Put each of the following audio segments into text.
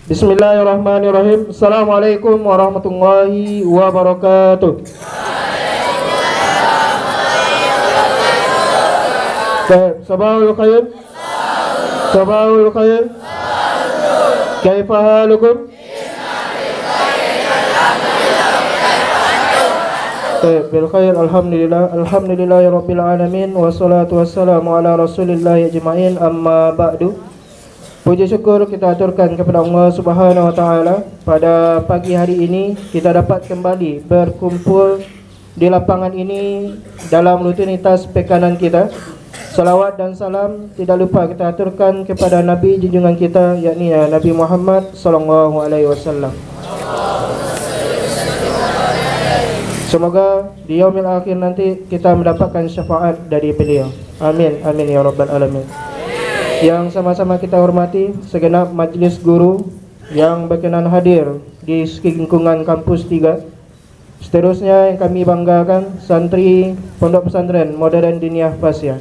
Bismillahirrahmanirrahim. Assalamualaikum warahmatullahi wabarakatuh. Sabahul khair. Sabahul khair. Kaifa halukum? Bil khair, alhamdulillah. Alhamdulillahirabbil alamin wassalatu wassalamu ala rasulillah ajmain, amma ba'du. Puji syukur kita aturkan kepada Allah Subhanahu wa taala. Pada pagi hari ini kita dapat kembali berkumpul di lapangan ini dalam rutinitas pekanan kita. Salawat dan salam tidak lupa kita aturkan kepada Nabi junjungan kita, yakni Nabi Muhammad sallallahu alaihi wasallam. Semoga di yaumil akhir nanti kita mendapatkan syafaat dari beliau. Amin, amin ya rabbal alamin. Yang sama-sama kita hormati segenap majlis guru yang berkenan hadir di lingkungan kampus 3. Seterusnya yang kami banggakan, santri Pondok Pesantren Modern Diniyah Pasya.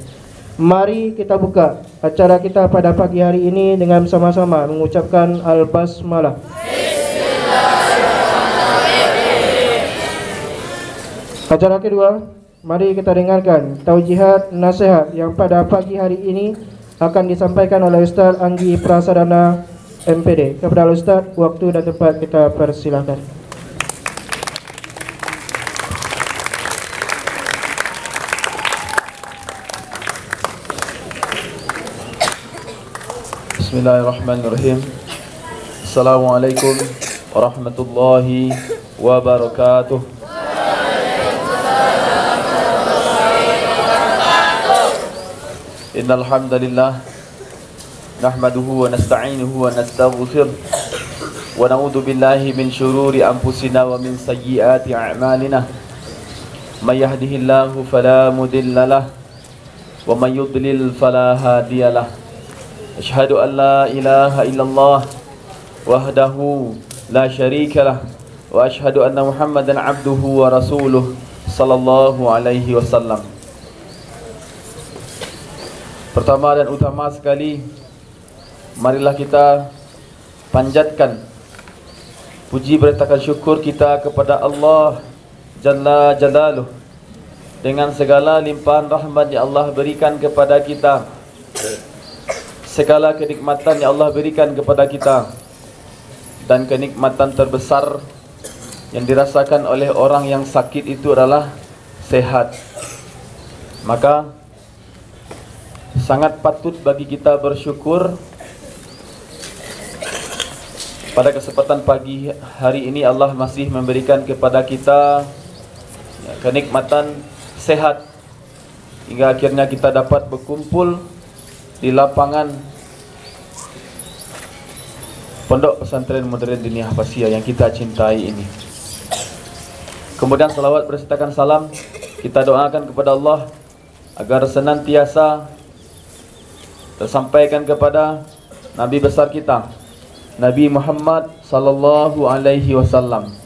Mari kita buka acara kita pada pagi hari ini dengan sama-sama mengucapkan Al-Basmalah. Acara kedua, mari kita dengarkan taujihat nasihat yang pada pagi hari ini akan disampaikan oleh Ustaz Anggi Prasadana MPD. Kepada Ustaz, waktu dan tempat kita persilakan. Bismillahirrahmanirrahim. Assalamualaikum warahmatullahi wabarakatuh. Innal hamdalillah nahmaduhu wa nasta'inuhu wa nastaghfir wa na'udzu billahi min shururi anfusina wa min sayyiati a'malina. May yahdihillahu fala mudilla lahu wa may yudlil fala hadiyalah. Asyhadu an la ilaha illallah wahdahu la syarika lah wa asyhadu anna Muhammadan abduhu wa rasuluh sallallahu alaihi wasallam. Pertama dan utama sekali, marilah kita panjatkan puji bertakan syukur kita kepada Allah Jalla Jalaluh dengan segala limpahan rahmat yang Allah berikan kepada kita, segala kenikmatan yang Allah berikan kepada kita, dan kenikmatan terbesar yang dirasakan oleh orang yang sakit itu adalah sehat. Maka sangat patut bagi kita bersyukur pada kesempatan pagi hari ini Allah masih memberikan kepada kita kenikmatan sehat hingga akhirnya kita dapat berkumpul di lapangan Pondok Pesantren Modern Diniyah Pasya yang kita cintai ini. Kemudian salawat bersertakan salam kita doakan kepada Allah agar senantiasa tersampaikan kepada Nabi besar kita, Nabi Muhammad sallallahu alaihi wasallam.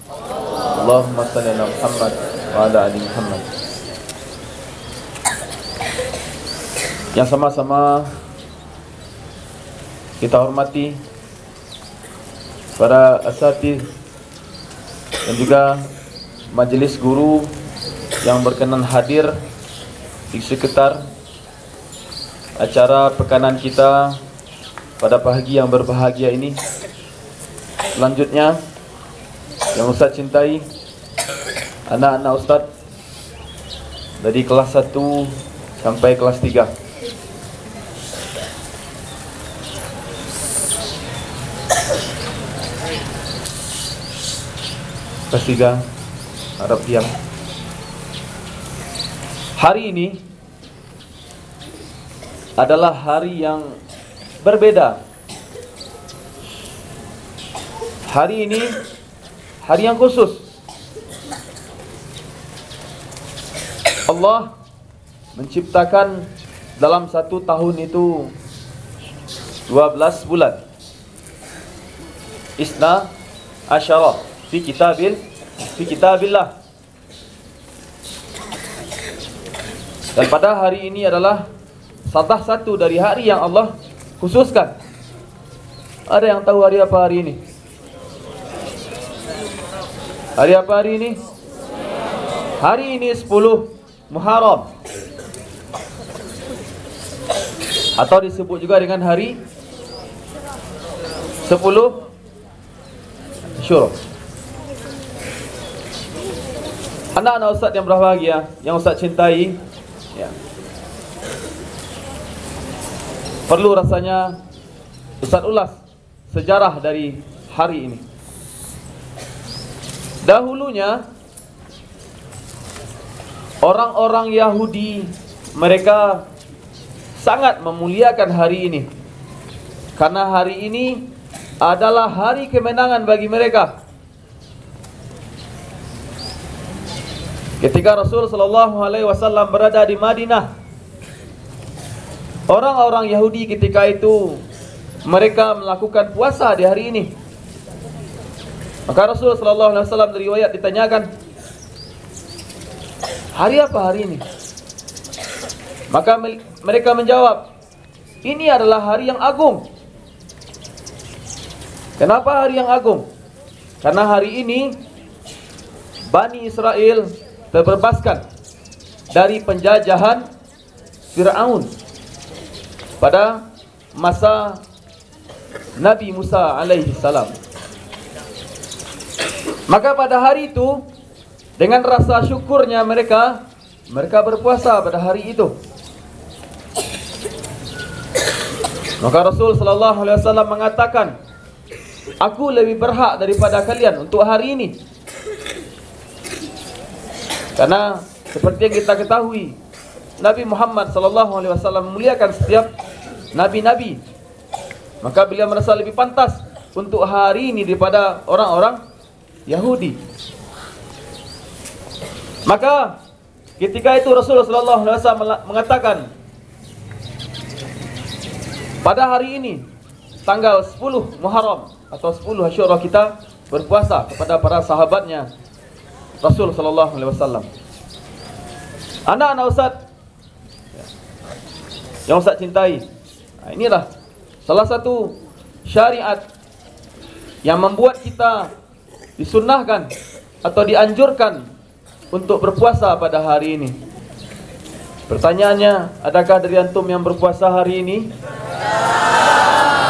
Allahumma salli ala Muhammad wa ala ali Muhammad. Yang sama-sama kita hormati para asatidz dan juga majelis guru yang berkenan hadir di sekitar acara pekanan kita pada pagi yang berbahagia ini. Selanjutnya yang Ustaz cintai, anak-anak Ustaz dari kelas 1 sampai kelas 3. Kelas 3 harap diam. Hari ini adalah hari yang berbeda. Hari ini hari yang khusus. Allah menciptakan dalam satu tahun itu 12 bulan. Isna asyara fi kitabillah. Dan pada hari ini adalah salah satu dari hari yang Allah khususkan. Ada yang tahu hari apa hari ini? Hari apa hari ini? Hari ini 10 Muharram, atau disebut juga dengan hari 10 Syuro. Anak-anak Ustaz yang berbahagia, yang Ustaz cintai, ya, perlu rasanya Ustaz ulas sejarah dari hari ini. Dahulunya orang-orang Yahudi, mereka sangat memuliakan hari ini, karena hari ini adalah hari kemenangan bagi mereka. Ketika Rasul sallallahu alaihi wasallam berada di Madinah, orang-orang Yahudi ketika itu mereka melakukan puasa di hari ini. Maka Rasul sallallahu alaihi wasallam dari riwayat ditanyakan, hari apa hari ini? Maka mereka menjawab, ini adalah hari yang agung. Kenapa hari yang agung? Karena hari ini Bani Israel terbebaskan dari penjajahan Fir'aun pada masa Nabi Musa alaihi salam. Maka pada hari itu, dengan rasa syukurnya mereka berpuasa pada hari itu. Maka Rasul sallallahu alaihi wasallam mengatakan, aku lebih berhak daripada kalian untuk hari ini. Karena seperti yang kita ketahui, Nabi Muhammad sallallahu alaihi wasallam memuliakan setiap nabi-nabi. Maka beliau merasa lebih pantas untuk hari ini daripada orang-orang Yahudi. Maka ketika itu Rasulullah sallallahu alaihi wasallam mengatakan, pada hari ini tanggal 10 Muharram atau 10 Asyura, kita berpuasa kepada para sahabatnya Rasul sallallahu alaihi wasallam. Anak-anak Ustaz yang Ustaz cintai, inilah salah satu syariat yang membuat kita disunnahkan atau dianjurkan untuk berpuasa pada hari ini. Pertanyaannya, adakah dari antum yang berpuasa hari ini?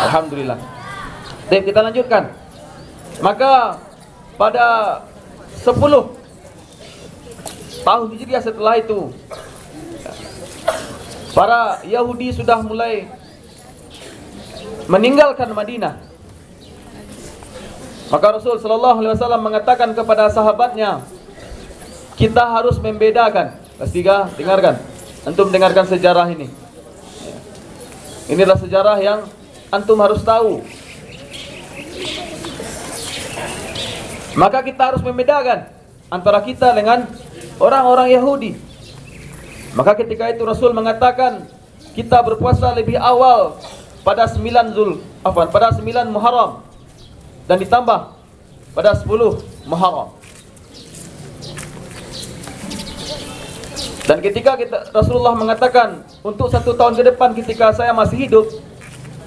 Alhamdulillah. Baik, kita lanjutkan. Maka pada 10 tahun Hijriah setelah itu, para Yahudi sudah mulai meninggalkan Madinah. Maka Rasul sallallahu alaihi wasallam mengatakan kepada sahabatnya, kita harus membedakan. Kelas 3, dengarkan. Antum dengarkan sejarah ini. Inilah sejarah yang antum harus tahu. Maka kita harus membedakan antara kita dengan orang-orang Yahudi. Maka ketika itu Rasul mengatakan, kita berpuasa lebih awal pada 9 Muharram dan ditambah pada 10 Muharram. Dan ketika Rasulullah mengatakan, untuk 1 tahun ke depan ketika saya masih hidup,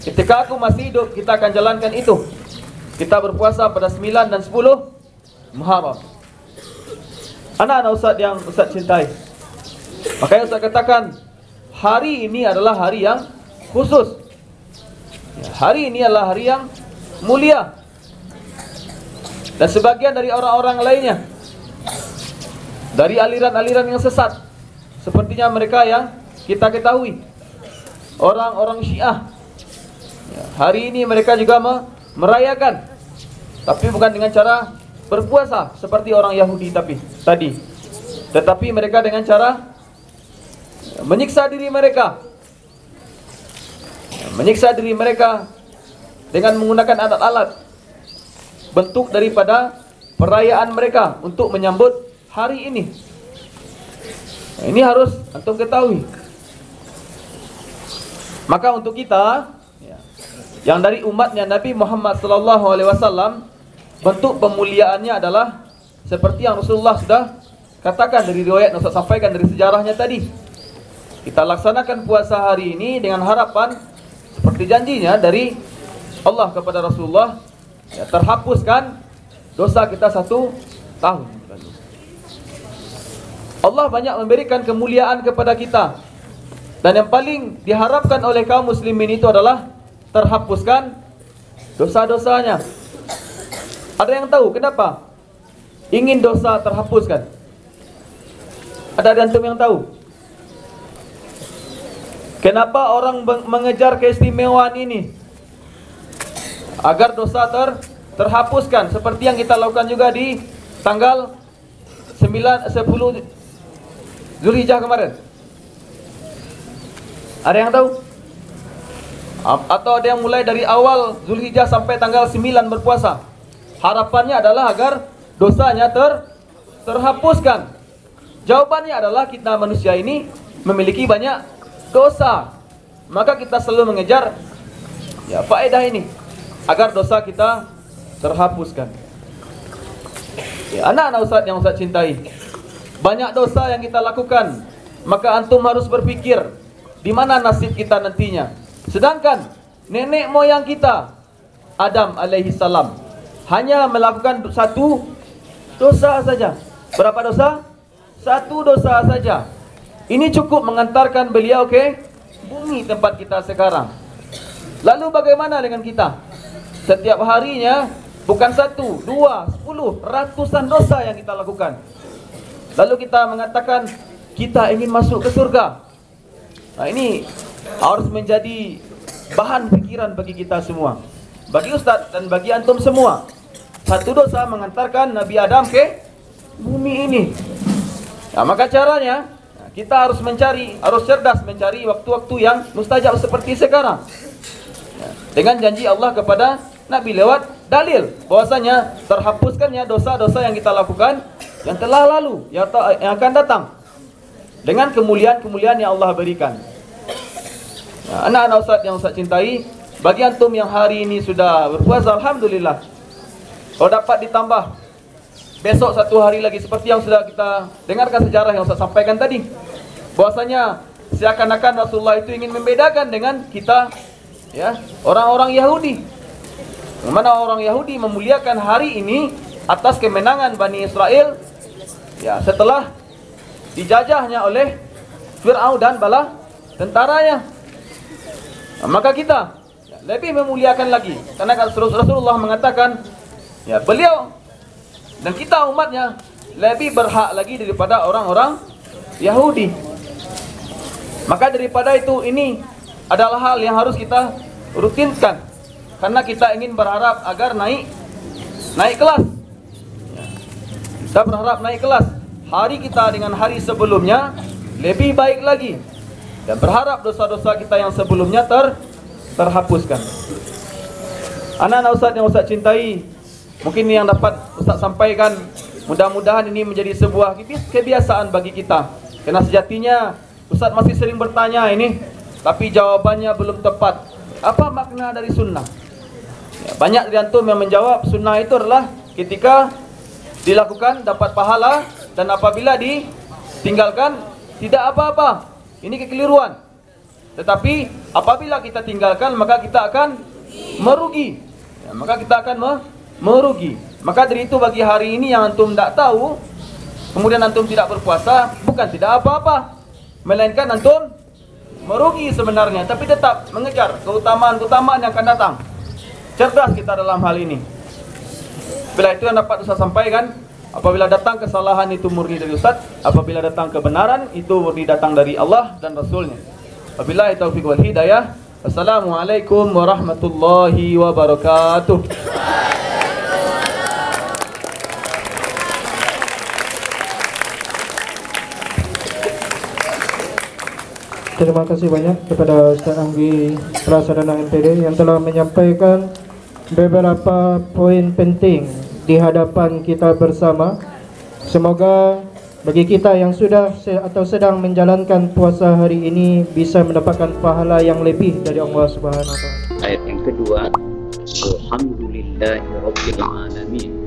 ketika aku masih hidup, kita akan jalankan itu. Kita berpuasa pada 9 dan 10 Muharram. Anak-anak Ustaz yang Ustaz cintai, makanya Ustaz katakan, hari ini adalah hari yang khusus. Hari ini adalah hari yang mulia. Dan sebagian dari orang-orang lainnya, dari aliran-aliran yang sesat, sepertinya mereka yang kita ketahui, orang-orang Syiah, hari ini mereka juga merayakan, tapi bukan dengan cara berpuasa seperti orang Yahudi tetapi mereka dengan cara menyiksa diri mereka, dengan menggunakan alat-alat bentuk daripada perayaan mereka untuk menyambut hari ini. Ini harus antum ketahui. Maka untuk kita yang dari umatnya Nabi Muhammad sallallahu alaihi wasallam, bentuk pemuliaannya adalah seperti yang Rasulullah sudah katakan dari riwayat yang Ustaz sampaikan dari sejarahnya tadi. Kita laksanakan puasa hari ini dengan harapan seperti janjinya dari Allah kepada Rasulullah, terhapuskan dosa kita 1 tahun lalu. Allah banyak memberikan kemuliaan kepada kita. Dan yang paling diharapkan oleh kaum muslimin itu adalah terhapuskan dosa-dosanya. Ada yang tahu kenapa ingin dosa terhapuskan? Ada antum yang tahu? Kenapa orang mengejar keistimewaan ini? Agar dosa terhapuskan, seperti yang kita lakukan juga di tanggal 10 Zulhijjah kemarin. Ada yang tahu? Atau ada yang mulai dari awal Zulhijjah sampai tanggal 9 berpuasa? Harapannya adalah agar dosanya terhapuskan. Jawabannya adalah kita manusia ini memiliki banyak dosa. Maka kita selalu mengejar faedah ini, agar dosa kita terhapuskan. Anak-anak Ustaz yang Ustaz cintai, banyak dosa yang kita lakukan. Maka antum harus berpikir, di mana nasib kita nantinya. Sedangkan nenek moyang kita, Adam alaihi salam, hanya melakukan satu dosa saja. Berapa dosa? Satu dosa saja. Ini cukup mengantarkan beliau ke bumi tempat kita sekarang. Lalu bagaimana dengan kita? Setiap harinya bukan 1, 2, 10, ratusan dosa yang kita lakukan. Lalu kita mengatakan kita ingin masuk ke surga. Nah, ini harus menjadi bahan pikiran bagi kita semua, bagi Ustaz dan bagi antum semua. Satu dosa mengantarkan Nabi Adam ke bumi ini. Nah, maka caranya kita harus cerdas mencari waktu-waktu yang mustajab seperti sekarang. Dengan janji Allah kepada Nabi lewat dalil bahwasanya terhapuskannya dosa-dosa yang kita lakukan yang telah lalu, yang akan datang, dengan kemuliaan-kemuliaan yang Allah berikan. Nah, anak-anak Ustaz yang Ustaz cintai, bagi antum yang hari ini sudah berpuasa, alhamdulillah. Kalau dapat ditambah besok 1 hari lagi, seperti yang sudah kita dengarkan sejarah yang Ustaz sampaikan tadi, bahwasanya seakan-akan Rasulullah itu ingin membedakan dengan kita, orang-orang Yahudi. Mana orang Yahudi memuliakan hari ini atas kemenangan Bani Israel, setelah dijajahnya oleh Fir'aun dan bala tentaranya. Nah, maka kita lebih memuliakan lagi, karena Rasulullah mengatakan, beliau dan kita umatnya lebih berhak lagi daripada orang-orang Yahudi. Maka daripada itu, ini adalah hal yang harus kita rutinkan, karena kita ingin berharap agar naik kelas. Kita berharap naik kelas. Hari kita dengan hari sebelumnya lebih baik lagi, dan berharap dosa-dosa kita yang sebelumnya terhapuskan. Anak-anak Ustaz yang Ustaz cintai, mungkin ini yang dapat Ustaz sampaikan. Mudah-mudahan ini menjadi sebuah kebiasaan bagi kita. Karena sejatinya Ustaz masih sering bertanya ini, tapi jawabannya belum tepat. Apa makna dari sunnah? Banyak dari antum yang menjawab sunnah itu adalah ketika dilakukan dapat pahala, dan apabila ditinggalkan tidak apa-apa. Ini kekeliruan. Tetapi apabila kita tinggalkan, maka kita akan merugi. Maka kita akan merugi. Maka dari itu, bagi hari ini yang antum tidak tahu, kemudian antum tidak berpuasa, bukan tidak apa-apa, melainkan antum merugi sebenarnya. Tapi tetap mengejar keutamaan-keutamaan yang akan datang. Cerdas kita dalam hal ini. Bila itu yang dapat Ustaz sampaikan. Apabila datang kesalahan, itu murni dari Ustaz. Apabila datang kebenaran, itu murni datang dari Allah dan Rasulnya. Wabillahi taufiq wal hidayah. Assalamualaikum warahmatullahi wabarakatuh. Terima kasih banyak kepada Ustaz Anggi Prasarana MPD yang telah menyampaikan beberapa poin penting di hadapan kita bersama. Semoga bagi kita yang sudah atau sedang menjalankan puasa hari ini bisa mendapatkan pahala yang lebih dari Allah Subhanahu wa taala. Ayat yang kedua, Alhamdulillahirabbil alamin.